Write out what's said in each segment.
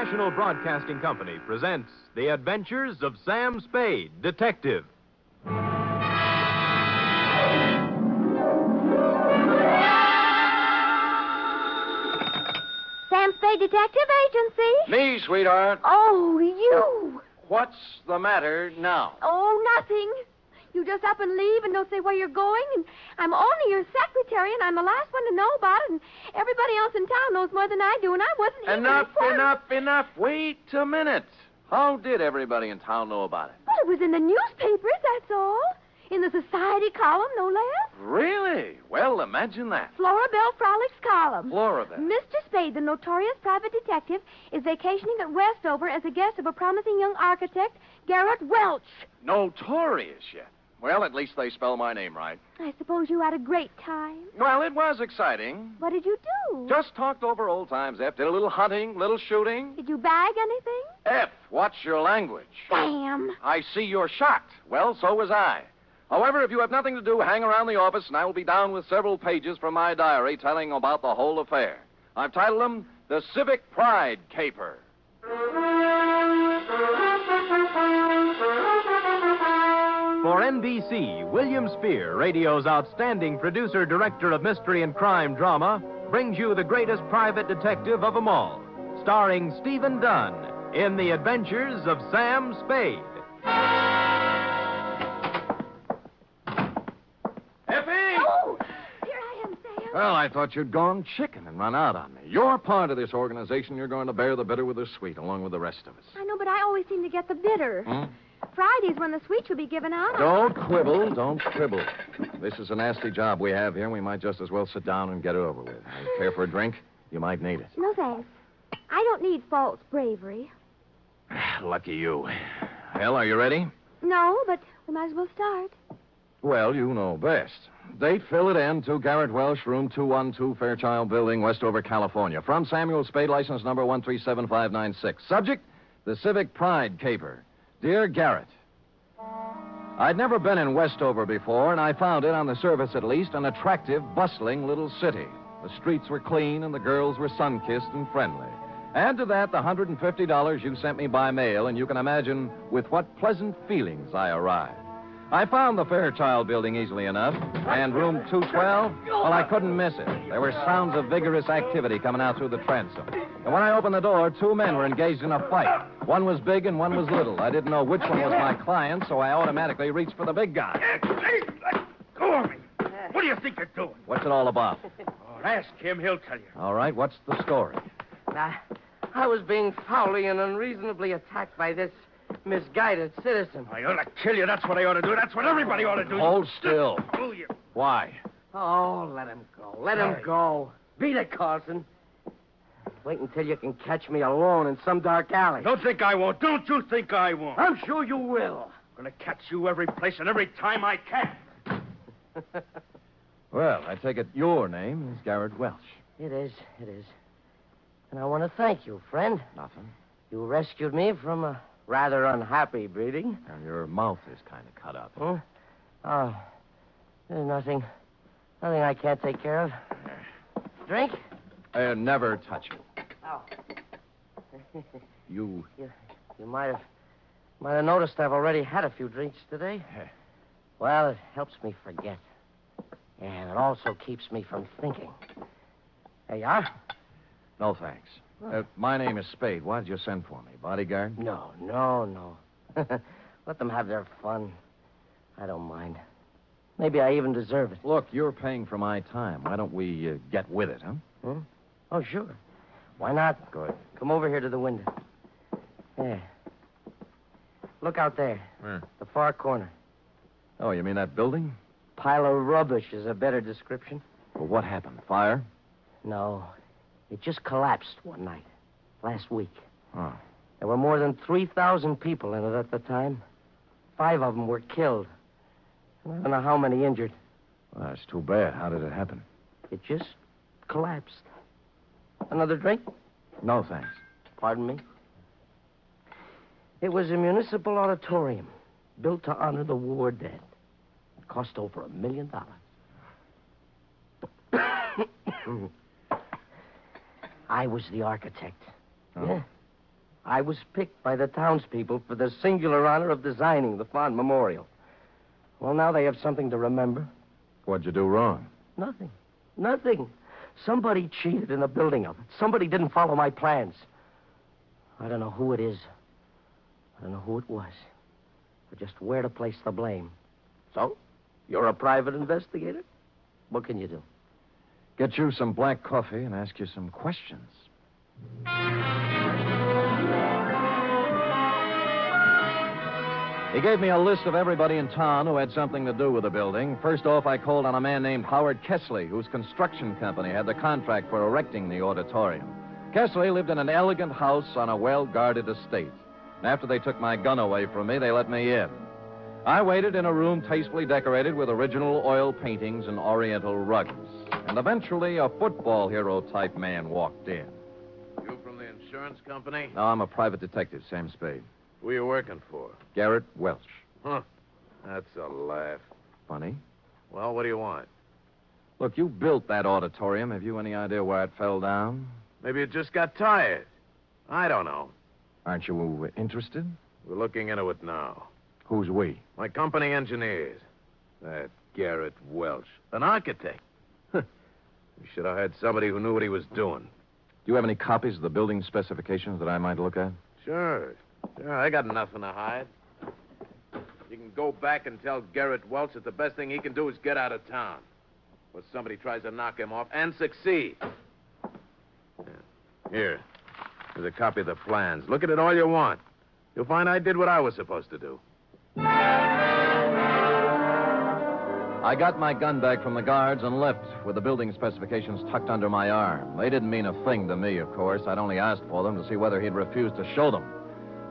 National Broadcasting Company presents The Adventures of Sam Spade, Detective. Sam Spade Detective Agency. Me, sweetheart. Oh, you. What's the matter now? Oh, nothing. You just up and leave and don't say where you're going, and I'm only your secretary, and I'm the last one to know about it, and everybody else in town knows more than I do, and I wasn't even Enough. Wait a minute. How did everybody in town know about it? Well, it was in the newspapers, that's all. In the society column, no less. Really? Well, imagine that. Florabelle Frolics column. Florabelle. Mr. Spade, the notorious private detective, is vacationing at Westover as a guest of a promising young architect, Garrett Welch. Notorious yet. Well, at least they spell my name right. I suppose you had a great time. Well, it was exciting. What did you do? Just talked over old times, F. Did a little hunting, little shooting. Did you bag anything? F, what's your language? Sam. I see you're shocked. Well, so was I. However, if you have nothing to do, hang around the office, and I will be down with several pages from my diary telling about the whole affair. I've titled them The Civic Pride Caper. For NBC, William Spear, radio's outstanding producer-director of mystery and crime drama, brings you the greatest private detective of them all, starring Stephen Dunn in The Adventures of Sam Spade. Effie! Oh, here I am, Sam. Well, I thought you'd gone chicken and run out on me. You're part of this organization. You're going to bear the bitter with the sweet, along with the rest of us. I know, but I always seem to get the bitter. Friday's when the sweets will be given out. Don't quibble. This is a nasty job we have here, and we might just as well sit down and get it over with. You care for a drink? You might need it. No, thanks. I don't need false bravery. Lucky you. Well, are you ready? No, but we might as well start. Well, you know best. Date, fill it in, to Garrett Welch, room 212, Fairchild Building, Westover, California. From Samuel Spade, license number 137596. Subject, the Civic Pride Caper. Dear Garrett, I'd never been in Westover before, and I found it, on the surface at least, an attractive, bustling little city. The streets were clean, and the girls were sun-kissed and friendly. Add to that the $150 you sent me by mail, and you can imagine with what pleasant feelings I arrived. I found the Fairchild Building easily enough, and room 212, well, I couldn't miss it. There were sounds of vigorous activity coming out through the transom. And when I opened the door, two men were engaged in a fight. One was big and one was little. I didn't know which one was my client, so I automatically reached for the big guy. Go on me. What do you think you're doing? What's it all about? Oh, ask him. He'll tell you. All right, what's the story? I was being foully and unreasonably attacked by this misguided citizen. I ought to kill you. That's what I ought to do. That's what everybody ought to do. Hold still. Oh, you. Why? Oh, let him go. Let him go. Beat it, Carlson. Wait until you can catch me alone in some dark alley. Don't think I won't. Don't you think I won't. I'm sure you will. I'm going to catch you every place and every time I can. Well, I take it your name is Garrett Welch. It is. And I want to thank you, friend. Nothing. You rescued me from a rather unhappy breeding. And your mouth is kind of cut up. Huh? Oh, there's nothing I can't take care of. Drink? Never touch it. Oh. You You might have noticed I've already had a few drinks today. Well, it helps me forget. And it also keeps me from thinking. There you are. No, thanks. My name is Spade. Why did you send for me? Bodyguard? No. Let them have their fun. I don't mind. Maybe I even deserve it. Look, you're paying for my time. Why don't we get with it, huh? Oh, sure. Why not? Good. Come over here to the window. There. Look out there. Where? The far corner. Oh, you mean that building? Pile of rubbish is a better description. Well, what happened? Fire? No. It just collapsed one night. Last week. Oh. There were more than 3,000 people in it at the time. 5 of them were killed. And I don't know how many injured. Well, that's too bad. How did it happen? It just collapsed. Another drink? No, thanks. Pardon me? It was a municipal auditorium built to honor the war dead. It cost over $1 million. I was the architect. Oh. Yeah. I was picked by the townspeople for the singular honor of designing the fond memorial. Well, now they have something to remember. What'd you do wrong? Nothing. Nothing. Somebody cheated in the building of it. Somebody didn't follow my plans. I don't know who it is. I don't know who it was. Or just where to place the blame. So, you're a private investigator? What can you do? Get you some black coffee and ask you some questions. He gave me a list of everybody in town who had something to do with the building. First off, I called on a man named Howard Kessley, whose construction company had the contract for erecting the auditorium. Kessley lived in an elegant house on a well-guarded estate. And after they took my gun away from me, they let me in. I waited in a room tastefully decorated with original oil paintings and oriental rugs. And eventually, a football hero-type man walked in. You from the insurance company? No, I'm a private detective, Sam Spade. Who are you working for? Garrett Welch. Huh. That's a laugh. Funny. Well, what do you want? Look, you built that auditorium. Have you any idea why it fell down? Maybe you just got tired. I don't know. Aren't you interested? We're looking into it now. Who's we? My company engineers. That Garrett Welch. An architect. We should have had somebody who knew what he was doing. Do you have any copies of the building specifications that I might look at? Sure. I got nothing to hide. You can go back and tell Garrett Welch that the best thing he can do is get out of town. Or somebody tries to knock him off and succeed. Yeah. Here. There's a copy of the plans. Look at it all you want. You'll find I did what I was supposed to do. I got my gun back from the guards and left with the building specifications tucked under my arm. They didn't mean a thing to me, of course. I'd only asked for them to see whether he'd refuse to show them.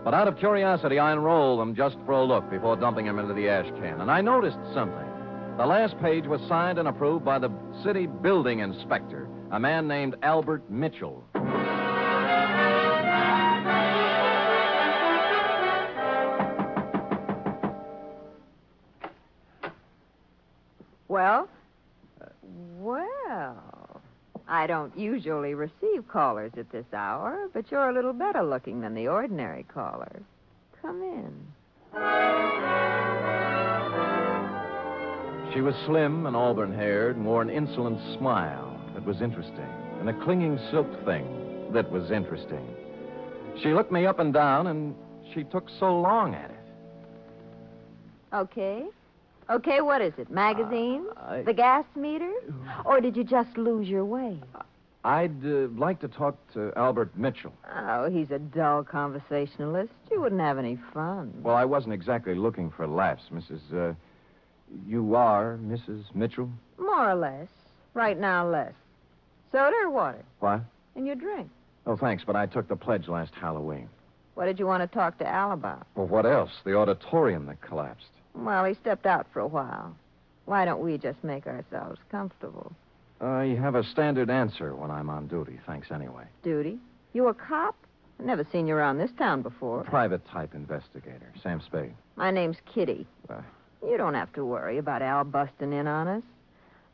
But out of curiosity, I unrolled them just for a look before dumping them into the ash can. And I noticed something. The last page was signed and approved by the city building inspector, a man named Albert Mitchell. Well, I don't usually receive callers at this hour, but you're a little better looking than the ordinary caller. Come in. She was slim and auburn-haired and wore an insolent smile that was interesting and a clinging silk thing that was interesting. She looked me up and down, and she took so long at it. Okay. Okay, what is it? Magazines? The gas meter? Or did you just lose your way? I'd like to talk to Albert Mitchell. Oh, he's a dull conversationalist. You wouldn't have any fun. Well, I wasn't exactly looking for laughs, Mrs. You are Mrs. Mitchell? More or less. Right now, less. Soda or water? What? And your drink. Oh, thanks, but I took the pledge last Halloween. What did you want to talk to Al about? Well, what else? The auditorium that collapsed. Well, he stepped out for a while. Why don't we just make ourselves comfortable? I have a standard answer when I'm on duty. Thanks anyway. Duty? You a cop? I've never seen you around this town before. Private-type investigator. Sam Spade. My name's Kitty. You don't have to worry about Al busting in on us.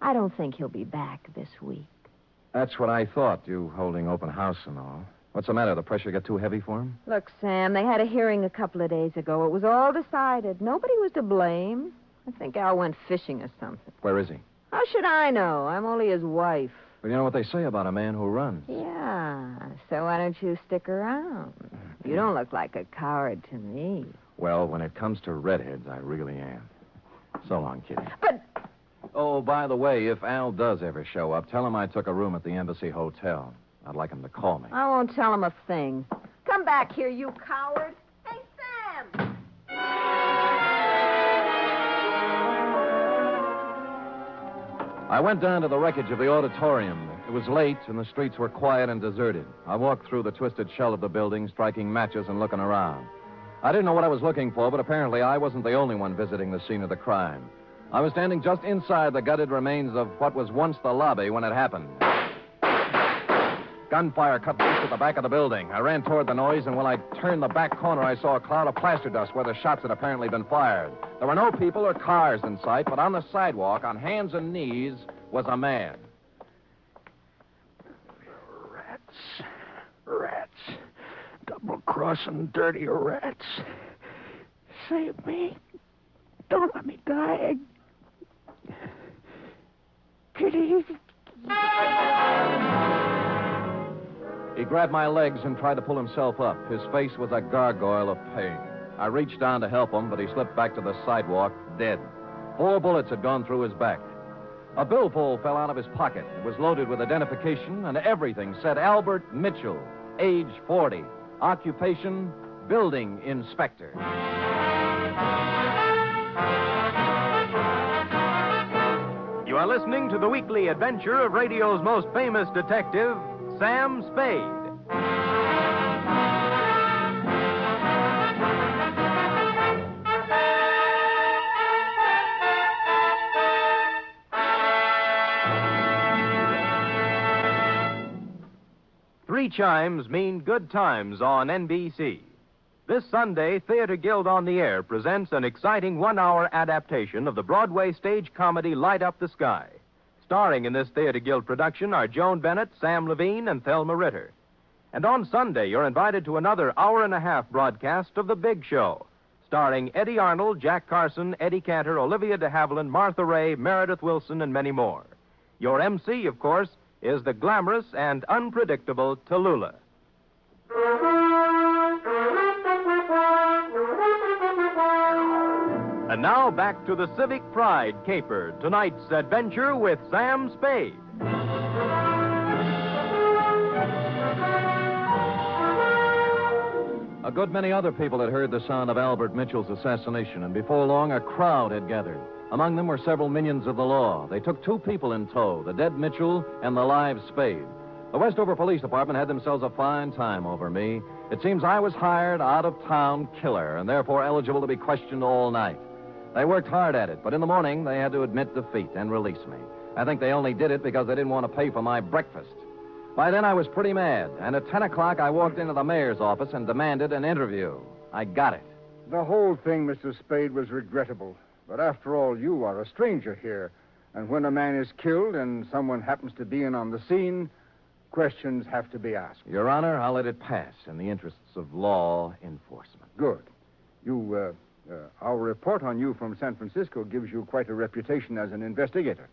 I don't think he'll be back this week. That's what I thought, you holding open house and all. What's the matter? The pressure get too heavy for him? Look, Sam, they had a hearing a couple of days ago. It was all decided. Nobody was to blame. I think Al went fishing or something. Where is he? How should I know? I'm only his wife. Well, you know what they say about a man who runs. Yeah, so why don't you stick around? You don't look like a coward to me. Well, when it comes to redheads, I really am. So long, Kitty. But... Oh, by the way, if Al does ever show up, tell him I took a room at the Embassy Hotel. I'd like him to call me. I won't tell him a thing. Come back here, you coward. Hey, Sam! I went down to the wreckage of the auditorium. It was late, and the streets were quiet and deserted. I walked through the twisted shell of the building, striking matches and looking around. I didn't know what I was looking for, but apparently I wasn't the only one visiting the scene of the crime. I was standing just inside the gutted remains of what was once the lobby when it happened. Gunfire cut loose at the back of the building. I ran toward the noise, and when I turned the back corner, I saw a cloud of plaster dust where the shots had apparently been fired. There were no people or cars in sight, but on the sidewalk, on hands and knees, was a man. Rats. double-crossing dirty rats. Save me. Don't let me die. Kitty. He grabbed my legs and tried to pull himself up. His face was a gargoyle of pain. I reached down to help him, but he slipped back to the sidewalk, dead. 4 bullets had gone through his back. A billfold fell out of his pocket. It was loaded with identification, and everything said Albert Mitchell, age 40, occupation, building inspector. You are listening to the weekly adventure of radio's most famous detective, Sam Spade. Three chimes mean good times on NBC. This Sunday, Theater Guild on the Air presents an exciting 1-hour adaptation of the Broadway stage comedy Light Up the Sky. Starring in this Theater Guild production are Joan Bennett, Sam Levine, and Thelma Ritter. And on Sunday, you're invited to another hour-and-a-half broadcast of The Big Show, starring Eddie Arnold, Jack Carson, Eddie Cantor, Olivia de Havilland, Martha Ray, Meredith Wilson, and many more. Your MC, of course, is the glamorous and unpredictable Tallulah. And now back to the Civic Pride caper, tonight's adventure with Sam Spade. A good many other people had heard the sound of Albert Mitchell's assassination, and before long a crowd had gathered. Among them were several minions of the law. They took 2 people in tow, the dead Mitchell and the live Spade. The Westover Police Department had themselves a fine time over me. It seems I was hired out-of-town killer, and therefore eligible to be questioned all night. They worked hard at it, but in the morning they had to admit defeat and release me. I think they only did it because they didn't want to pay for my breakfast. By then I was pretty mad, and at 10 o'clock I walked into the mayor's office and demanded an interview. I got it. The whole thing, Mr. Spade, was regrettable. But after all, you are a stranger here. And when a man is killed and someone happens to be in on the scene, questions have to be asked. Your Honor, I'll let it pass in the interests of law enforcement. Good. Our report on you from San Francisco gives you quite a reputation as an investigator.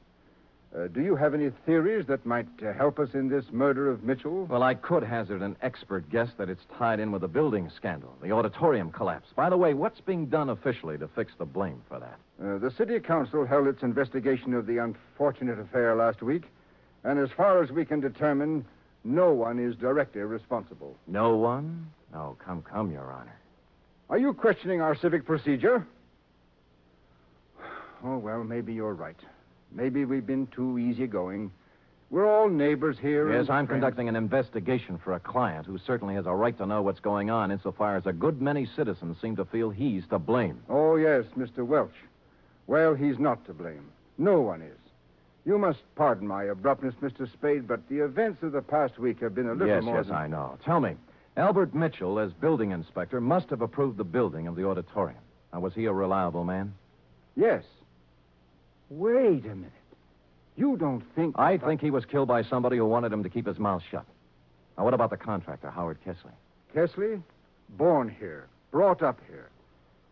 Do you have any theories that might help us in this murder of Mitchell? Well, I could hazard an expert guess that it's tied in with the building scandal, the auditorium collapse. By the way, what's being done officially to fix the blame for that? The city council held its investigation of the unfortunate affair last week, and as far as we can determine, no one is directly responsible. No one? Oh, come, Your Honor. Are you questioning our civic procedure? Oh, well, maybe you're right. Maybe we've been too easygoing. We're all neighbors here. Yes, I'm friends. conducting an investigation for a client who certainly has a right to know what's going on insofar as a good many citizens seem to feel he's to blame. Oh, yes, Mr. Welch. Well, he's not to blame. No one is. You must pardon my abruptness, Mr. Spade, but the events of the past week have been a little more Yes, I know. Tell me, Albert Mitchell, as building inspector, must have approved the building of the auditorium. Now, was he a reliable man? Yes. Wait a minute. You don't think... I think he was killed by somebody who wanted him to keep his mouth shut. Now, what about the contractor, Howard Kesley? Kesley? Born here. Brought up here.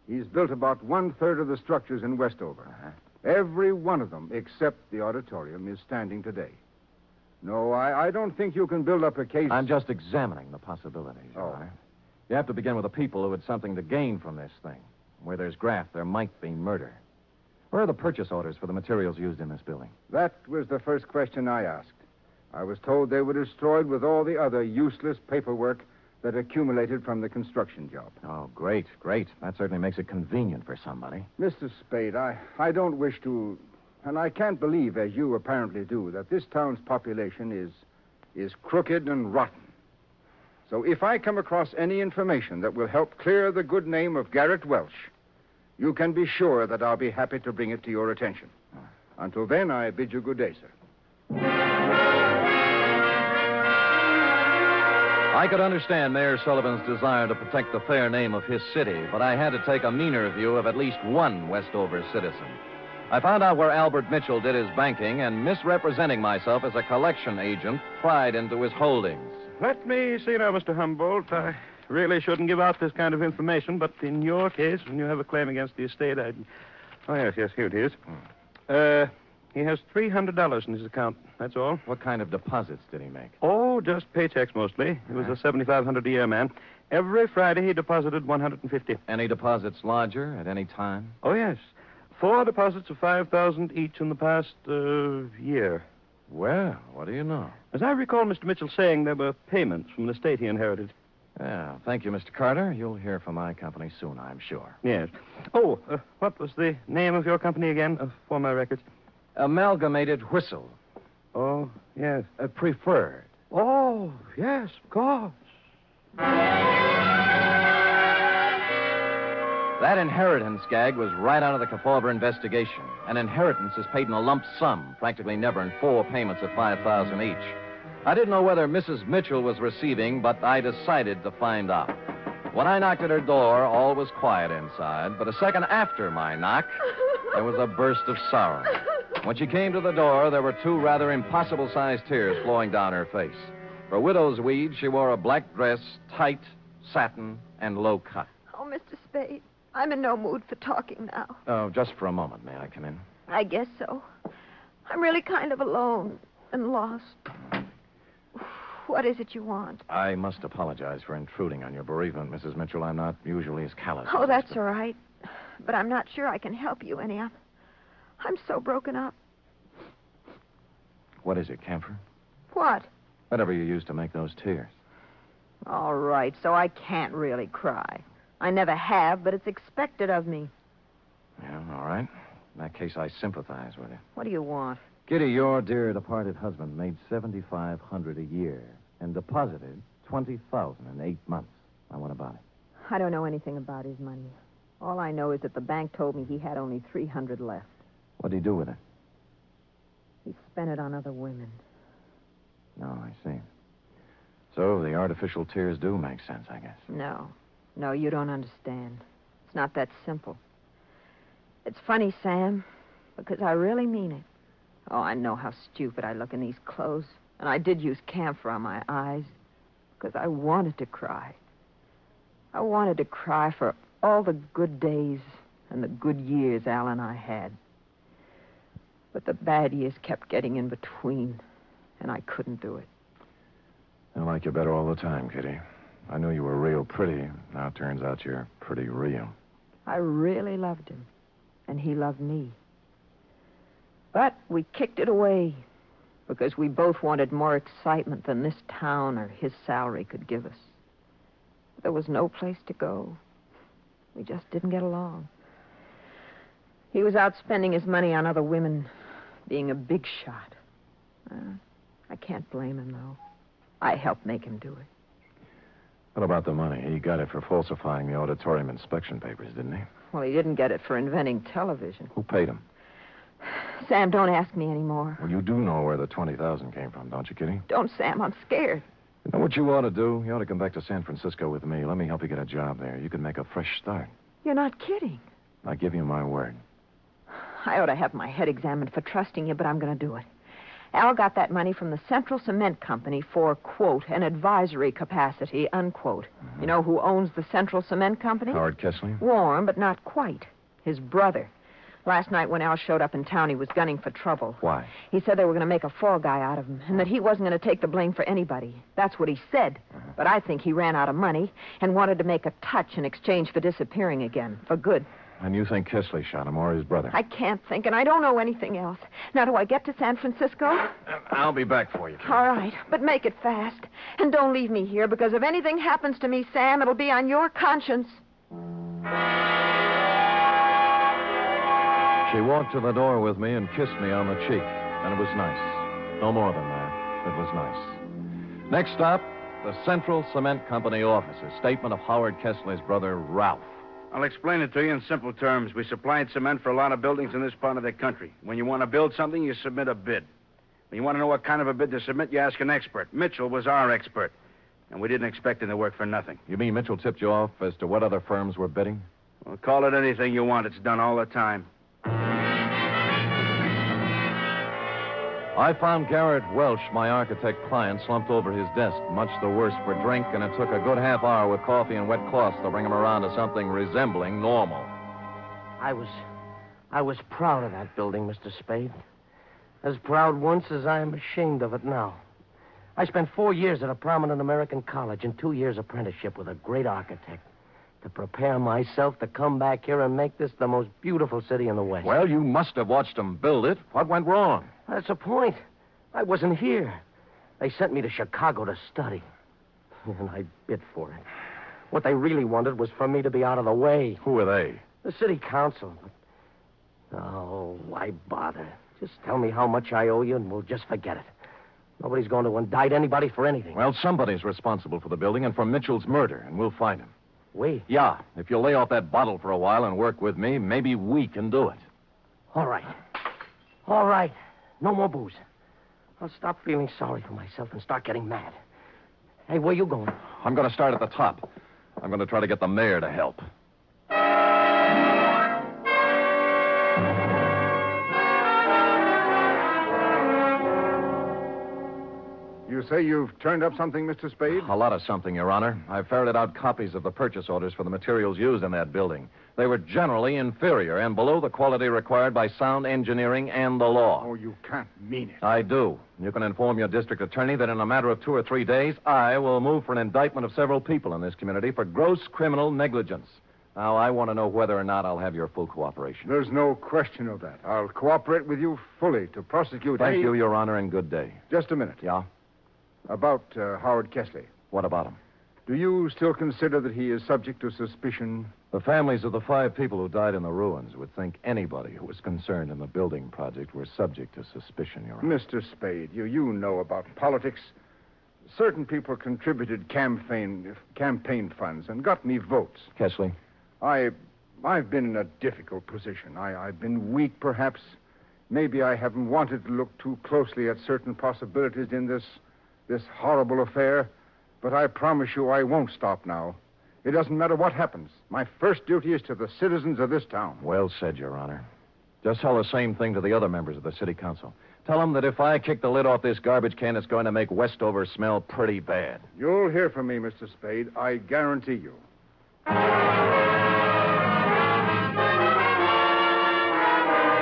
He's built about 1/3 of the structures in Westover. Uh-huh. Every one of them, except the auditorium, is standing today. No, I don't think you can build up a case... I'm just examining the possibilities, Your Honor. You have to begin with the people who had something to gain from this thing. Where there's graft, there might be murder. Where are the purchase orders for the materials used in this building? That was the first question I asked. I was told they were destroyed with all the other useless paperwork that accumulated from the construction job. Oh, great. That certainly makes it convenient for somebody. Mr. Spade, I don't wish to... And I can't believe, as you apparently do, that this town's population is crooked and rotten. So if I come across any information that will help clear the good name of Garrett Welch, you can be sure that I'll be happy to bring it to your attention. Until then, I bid you good day, sir. I could understand Mayor Sullivan's desire to protect the fair name of his city, but I had to take a meaner view of at least one Westover citizen. I found out where Albert Mitchell did his banking, and misrepresenting myself as a collection agent, pried into his holdings. Let me see now, Mr. Humboldt. really shouldn't give out this kind of information, but in your case, when you have a claim against the estate, Oh, yes, here it is. He has $300 in his account, that's all. What kind of deposits did he make? Oh, just paychecks mostly. He was a $7,500 a year man. Every Friday he deposited $150. Any deposits larger at any time? Oh, yes. 4 deposits of $5,000 each in the past year. Well, what do you know? As I recall Mr. Mitchell saying, there were payments from the estate he inherited. Yeah, thank you, Mr. Carter. You'll hear from my company soon, I'm sure. Yes. Oh, what was the name of your company again, for my records? Amalgamated Whistle. Oh, yes. Preferred. Oh, yes, of course. That inheritance gag was right out of the Kefauver investigation. An inheritance is paid in a lump sum, practically never in 4 payments of $5,000 each. I didn't know whether Mrs. Mitchell was receiving, but I decided to find out. When I knocked at her door, all was quiet inside, but a second after my knock, there was a burst of sorrow. When she came to the door, there were 2 rather impossible-sized tears flowing down her face. For widow's weed, she wore a black dress, tight, satin, and low cut. Oh, Mr. Spade, I'm in no mood for talking now. Oh, just for a moment. May I come in? I guess so. I'm really kind of alone and lost. What is it you want? I must apologize for intruding on your bereavement, Mrs. Mitchell. I'm not usually as callous. Oh, as that's this, all right. But I'm not sure I can help you any. I'm so broken up. What is it, camphor? What? Whatever you use to make those tears. All right, so I can't really cry. I never have, but it's expected of me. Yeah, all right. In that case, I sympathize with you. What do you want? Kitty, your dear departed husband made $7,500 a year and deposited $20,000 in 8 months. Now, what about it? I don't know anything about his money. All I know is that the bank told me he had only $300 left. What'd he do with it? He spent it on other women. No, I see. So the artificial tears do make sense, I guess. No, you don't understand. It's not that simple. It's funny, Sam, because I really mean it. Oh, I know how stupid I look in these clothes. And I did use camphor on my eyes because I wanted to cry. I wanted to cry for all the good days and the good years Al and I had. But the bad years kept getting in between, and I couldn't do it. I like you better all the time, Kitty. I knew you were real pretty. Now it turns out you're pretty real. I really loved him, and he loved me. But we kicked it away because we both wanted more excitement than this town or his salary could give us. There was no place to go. We just didn't get along. He was out spending his money on other women, being a big shot. I can't blame him, though. I helped make him do it. What about the money? He got it for falsifying the auditorium inspection papers, didn't he? Well, he didn't get it for inventing television. Who paid him? Sam, don't ask me anymore. Well, you do know where the $20,000 came from, don't you, Kitty? Don't, Sam. I'm scared. You know what you ought to do? You ought to come back to San Francisco with me. Let me help you get a job there. You can make a fresh start. You're not kidding. I give you my word. I ought to have my head examined for trusting you, but I'm going to do it. Al got that money from the Central Cement Company for, quote, an advisory capacity, unquote. Mm-hmm. You know who owns the Central Cement Company? Howard Kessley? Warm, but not quite. His brother. Last night when Al showed up in town, he was gunning for trouble. Why? He said they were going to make a fall guy out of him, and that he wasn't going to take the blame for anybody. That's what he said. Uh-huh. But I think he ran out of money and wanted to make a touch in exchange for disappearing again, for good. And you think Kessley shot him or his brother? I can't think, and I don't know anything else. Now, do I get to San Francisco? I'll be back for you, Kitty. All right, but make it fast. And don't leave me here, because if anything happens to me, Sam, it'll be on your conscience. She walked to the door with me and kissed me on the cheek, and it was nice. No more than that. It was nice. Next stop, the Central Cement Company offices. Statement of Howard Kessley's brother, Ralph. I'll explain it to you in simple terms. We supplied cement for a lot of buildings in this part of the country. When you want to build something, you submit a bid. When you want to know what kind of a bid to submit, you ask an expert. Mitchell was our expert. And we didn't expect him to work for nothing. You mean Mitchell tipped you off as to what other firms were bidding? Well, call it anything you want. It's done all the time. I found Garrett Welch, my architect client, slumped over his desk, much the worse for drink, and it took a good half hour with coffee and wet cloths to bring him around to something resembling normal. I was proud of that building, Mr. Spade. As proud once as I am ashamed of it now. I spent 4 years at a prominent American college and 2 years apprenticeship with a great architect to prepare myself to come back here and make this the most beautiful city in the West. Well, you must have watched them build it. What went wrong? That's the point. I wasn't here. They sent me to Chicago to study. And I bid for it. What they really wanted was for me to be out of the way. Who are they? The city council. Oh, why bother? Just tell me how much I owe you and we'll just forget it. Nobody's going to indict anybody for anything. Well, somebody's responsible for the building and for Mitchell's murder, and we'll find him. We? Yeah. If you'll lay off that bottle for a while and work with me, maybe we can do it. All right. All right. No more booze. I'll stop feeling sorry for myself and start getting mad. Hey, where you going? I'm going to start at the top. I'm going to try to get the mayor to help. You say you've turned up something, Mr. Spade? A lot of something, Your Honor. I've ferreted out copies of the purchase orders for the materials used in that building. They were generally inferior and below the quality required by sound engineering and the law. Oh, you can't mean it. I do. You can inform your district attorney that in a matter of 2 or 3 days, I will move for an indictment of several people in this community for gross criminal negligence. Now, I want to know whether or not I'll have your full cooperation. There's no question of that. I'll cooperate with you fully to prosecute... Thank you, Your Honor, and good day. Just a minute. Yeah? About Howard Kesley. What about him? Do you still consider that he is subject to suspicion? The families of the 5 people who died in the ruins would think anybody who was concerned in the building project were subject to suspicion, Your Honor. Mr. Spade, you know about politics. Certain people contributed campaign funds and got me votes. Kesley? I've been in a difficult position. I've been weak, perhaps. Maybe I haven't wanted to look too closely at certain possibilities in this horrible affair, but I promise you I won't stop now. It doesn't matter what happens. My first duty is to the citizens of this town. Well said, Your Honor. Just tell the same thing to the other members of the city council. Tell them that if I kick the lid off this garbage can, it's going to make Westover smell pretty bad. You'll hear from me, Mr. Spade. I guarantee you.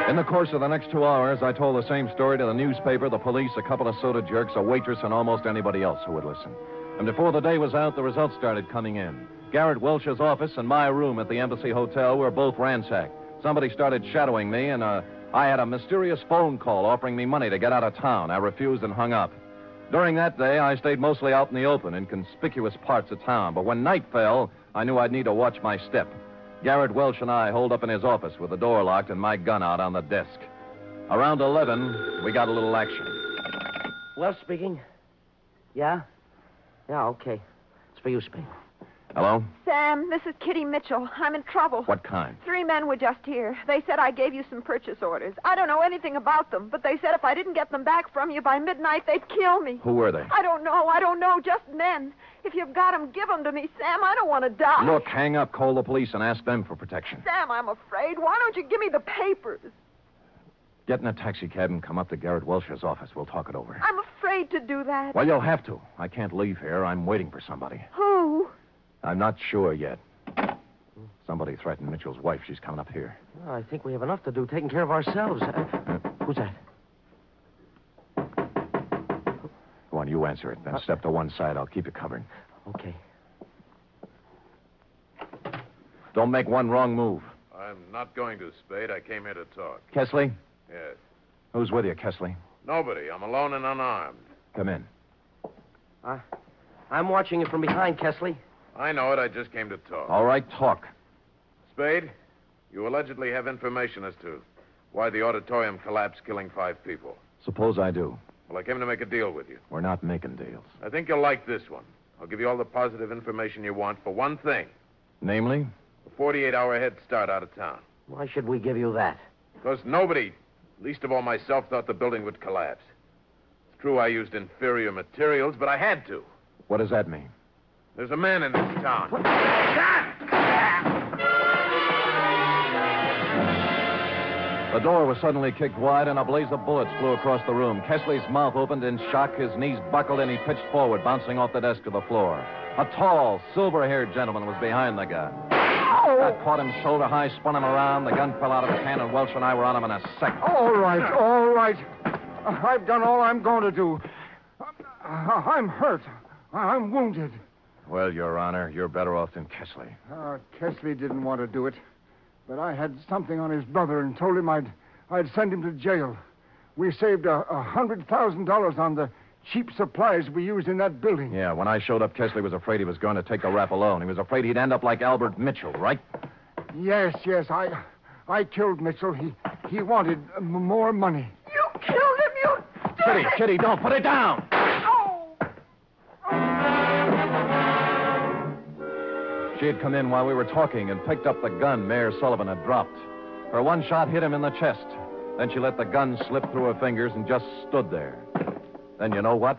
In the course of the next 2 hours, I told the same story to the newspaper, the police, a couple of soda jerks, a waitress, and almost anybody else who would listen. And before the day was out, the results started coming in. Garrett Welch's office and my room at the Embassy Hotel were both ransacked. Somebody started shadowing me, and I had a mysterious phone call offering me money to get out of town. I refused and hung up. During that day, I stayed mostly out in the open, in conspicuous parts of town. But when night fell, I knew I'd need to watch my step. Garrett Welch and I holed up in his office with the door locked and my gun out on the desk. Around 11, we got a little action. Well, speaking. Yeah? Yeah, okay. It's for you, Spade. Hello? Sam, this is Kitty Mitchell. I'm in trouble. What kind? 3 men were just here. They said I gave you some purchase orders. I don't know anything about them, but they said if I didn't get them back from you by midnight, they'd kill me. Who were they? I don't know. Just men. If you've got them, give them to me, Sam. I don't want to die. Look, hang up, call the police, and ask them for protection. Sam, I'm afraid. Why don't you give me the papers? Get in a taxi cab and come up to Garrett Welch's office. We'll talk it over. I'm afraid to do that. Well, you'll have to. I can't leave here. I'm waiting for somebody. Who? I'm not sure yet. Somebody threatened Mitchell's wife. She's coming up here. Well, I think we have enough to do taking care of ourselves. Who's that? Go on, you answer it. Then step to one side. I'll keep you covered. Okay. Don't make one wrong move. I'm not going to, Spade. I came here to talk. Kesley? Yes. Who's with you, Kesley? Nobody. I'm alone and unarmed. Come in. I'm watching you from behind, Kesley. I know it. I just came to talk. All right, talk. Spade, you allegedly have information as to why the auditorium collapsed, killing 5 people. Suppose I do. Well, I came to make a deal with you. We're not making deals. I think you'll like this one. I'll give you all the positive information you want for one thing. Namely? A 48-hour head start out of town. Why should we give you that? Because nobody, least of all myself, thought the building would collapse. It's true I used inferior materials, but I had to. What does that mean? There's a man in this town. The door was suddenly kicked wide, and a blaze of bullets flew across the room. Kesley's mouth opened in shock, his knees buckled, and he pitched forward, bouncing off the desk to the floor. A tall, silver-haired gentleman was behind the gun. That caught him shoulder high, spun him around. The gun fell out of his hand, and Welch and I were on him in a second. All right. I've done all I'm going to do. I'm hurt. I'm wounded. Well, Your Honor, you're better off than Kesley. Kesley didn't want to do it, but I had something on his brother and told him I'd send him to jail. We saved $100,000 on the cheap supplies we used in that building. Yeah, when I showed up, Kesley was afraid he was going to take the rap alone. He was afraid he'd end up like Albert Mitchell, right? Yes. I killed Mitchell. He wanted more money. You killed him, you... Kitty, don't put it down! She had come in while we were talking and picked up the gun Mayor Sullivan had dropped. Her one shot hit him in the chest. Then she let the gun slip through her fingers and just stood there. Then you know what?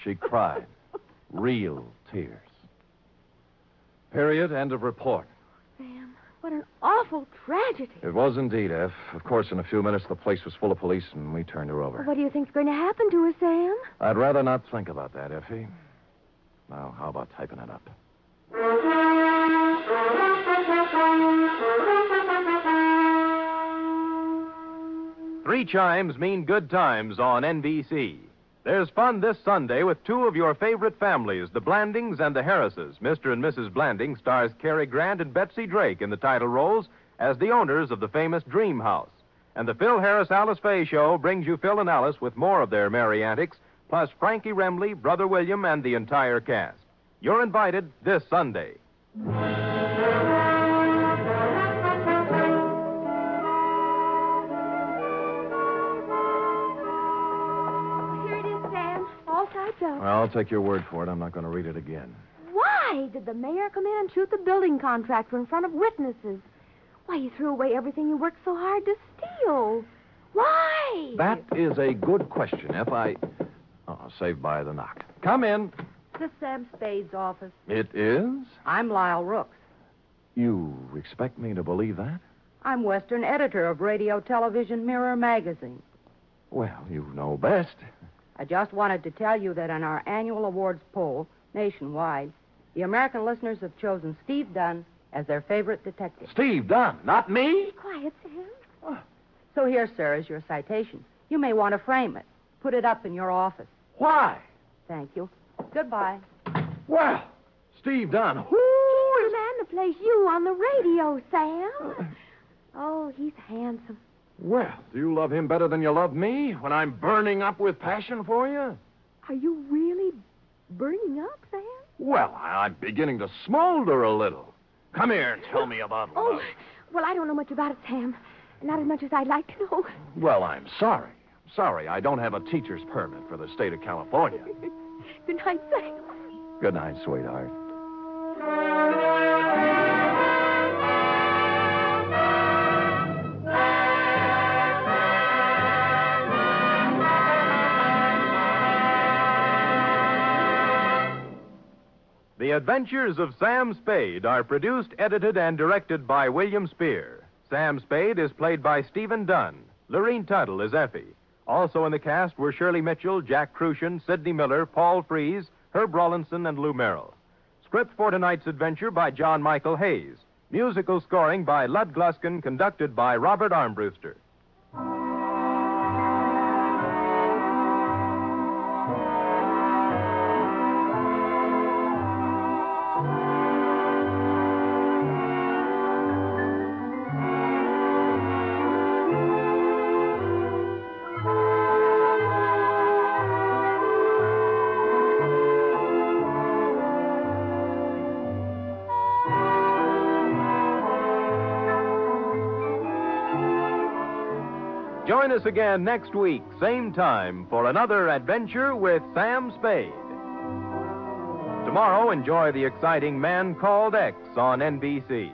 She cried. Real tears. Period. End of report. Sam, what an awful tragedy. It was indeed, F. Of course, in a few minutes, the place was full of police, and we turned her over. What do you think's going to happen to her, Sam? I'd rather not think about that, Effie. Now, how about typing it up? Three chimes mean good times on NBC. There's fun this Sunday with two of your favorite families, the Blandings and the Harrises. Mr. and Mrs. Blanding stars Cary Grant and Betsy Drake in the title roles as the owners of the famous Dream House. And the Phil Harris-Alice Faye Show brings you Phil and Alice with more of their merry antics, plus Frankie Remley, Brother William, and the entire cast. You're invited this Sunday. Here it is, Sam. All typed up. Well, I'll take your word for it. I'm not going to read it again. Why did the mayor come in and shoot the building contractor in front of witnesses? Why, he threw away everything you worked so hard to steal. Why? That is a good question, F. Saved by the knock. Come in. This is Sam Spade's office. It is? I'm Lyle Rooks. You expect me to believe that? I'm Western editor of Radio Television Mirror magazine. Well, you know best. I just wanted to tell you that in our annual awards poll, nationwide, the American listeners have chosen Steve Dunn as their favorite detective. Steve Dunn, not me? Be quiet, Sam. So here, sir, is your citation. You may want to frame it. Put it up in your office. Why? Thank you. Goodbye. Well, Steve Dunn. He's the man to place you on the radio, Sam. Oh, he's handsome. Well, do you love him better than you love me when I'm burning up with passion for you? Are you really burning up, Sam? Well, I'm beginning to smolder a little. Come here and tell me about love. Oh, well, I don't know much about it, Sam. Not as much as I'd like to know. Well, I'm sorry. Sorry, I don't have a teacher's permit for the state of California. Good night, Sam. Good night, sweetheart. The Adventures of Sam Spade are produced, edited, and directed by William Spear. Sam Spade is played by Stephen Dunn. Lorene Tuttle is Effie. Also in the cast were Shirley Mitchell, Jack Crucian, Sidney Miller, Paul Frees, Herb Rawlinson, and Lou Merrill. Script for tonight's adventure by John Michael Hayes. Musical scoring by Lud Gluskin, conducted by Robert Armbruster. Join us again next week, same time, for another adventure with Sam Spade. Tomorrow, enjoy the exciting Man Called X on NBC.